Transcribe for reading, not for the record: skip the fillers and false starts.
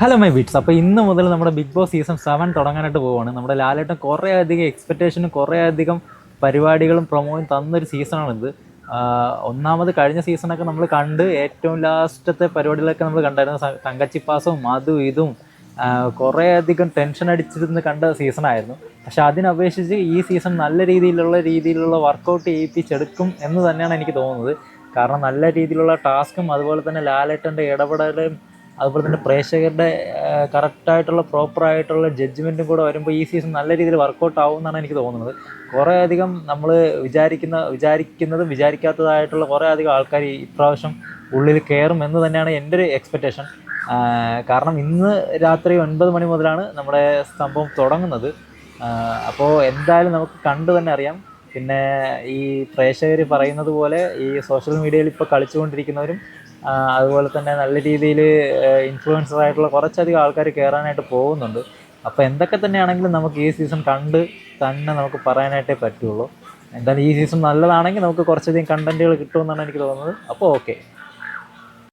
Hello my beats. അപ്പോൾ ഇന്ന് മുതൽ നമ്മുടെ ബിഗ് ബോസ് സീസൺ 7 തുടങ്ങാനായിട്ട് പോവുകയാണ്. നമ്മുടെ ലാലേട്ടൻ കുറേ അധികം എക്സ്പെക്റ്റേഷനും കുറേ അധികം പരിപാടികളും പ്രൊമോയും തന്നൊരു സീസണാണിത്. ഒന്നാമത് കഴിഞ്ഞ സീസണൊക്കെ നമ്മൾ കണ്ട് ഏറ്റവും ലാസ്റ്റത്തെ പരിപാടികളൊക്കെ നമ്മൾ കണ്ടായിരുന്നു. തങ്കച്ചിപ്പാസും അതും ഇതും കുറേ അധികം ടെൻഷൻ അടിച്ചിരുന്ന് കണ്ട സീസണായിരുന്നു. പക്ഷെ അതിനപേക്ഷിച്ച് ഈ സീസൺ നല്ല രീതിയിലുള്ള വർക്കൗട്ട് ചെയ്യിപ്പിച്ചെടുക്കും എന്ന് തന്നെയാണ് എനിക്ക് തോന്നുന്നത്. കാരണം നല്ല രീതിയിലുള്ള ടാസ്കും അതുപോലെ തന്നെ ലാലേട്ടൻ്റെ ഇടപെടലും അതുപോലെ തന്നെ പ്രേക്ഷകരുടെ കറക്റ്റായിട്ടുള്ള പ്രോപ്പറായിട്ടുള്ള ജഡ്ജ്മെൻറ്റും കൂടെ വരുമ്പോൾ ഈ സീസൺ നല്ല രീതിയിൽ വർക്കൗട്ട് ആവും എന്നാണ് എനിക്ക് തോന്നുന്നത്. കുറേ അധികം നമ്മൾ വിചാരിക്കുന്നതും വിചാരിക്കാത്തതായിട്ടുള്ള കുറേ അധികം ആൾക്കാർ ഇപ്രാവശ്യം ഉള്ളിൽ കയറും എന്ന് തന്നെയാണ് എൻ്റെ ഒരു എക്സ്പെക്റ്റേഷൻ. കാരണം ഇന്ന് രാത്രി 9 മണി മുതലാണ് നമ്മുടെ സംഭവം തുടങ്ങുന്നത്. അപ്പോൾ എന്തായാലും നമുക്ക് കണ്ടു തന്നെ അറിയാം. പിന്നെ ഈ പ്രേക്ഷകർ പറയുന്നത് പോലെ ഈ സോഷ്യൽ മീഡിയയിൽ ഇപ്പോൾ കളിച്ചുകൊണ്ടിരിക്കുന്നവരും അതുപോലെ തന്നെ നല്ല രീതിയിൽ ഇൻഫ്ലുവൻസർ ആയിട്ടുള്ള കുറച്ചധികം ആൾക്കാർ കയറാനായിട്ട് പോകുന്നുണ്ട്. അപ്പോൾ എന്തൊക്കെ തന്നെയാണെങ്കിലും നമുക്ക് ഈ സീസൺ കണ്ട് തന്നെ നമുക്ക് പറയാനായിട്ടേ പറ്റുള്ളൂ. എന്തായാലും ഈ സീസൺ നല്ലതാണെങ്കിൽ നമുക്ക് കുറച്ചധികം കണ്ടൻറ്റുകൾ കിട്ടുമെന്നാണ് എനിക്ക് തോന്നുന്നത്. അപ്പോൾ ഓക്കെ.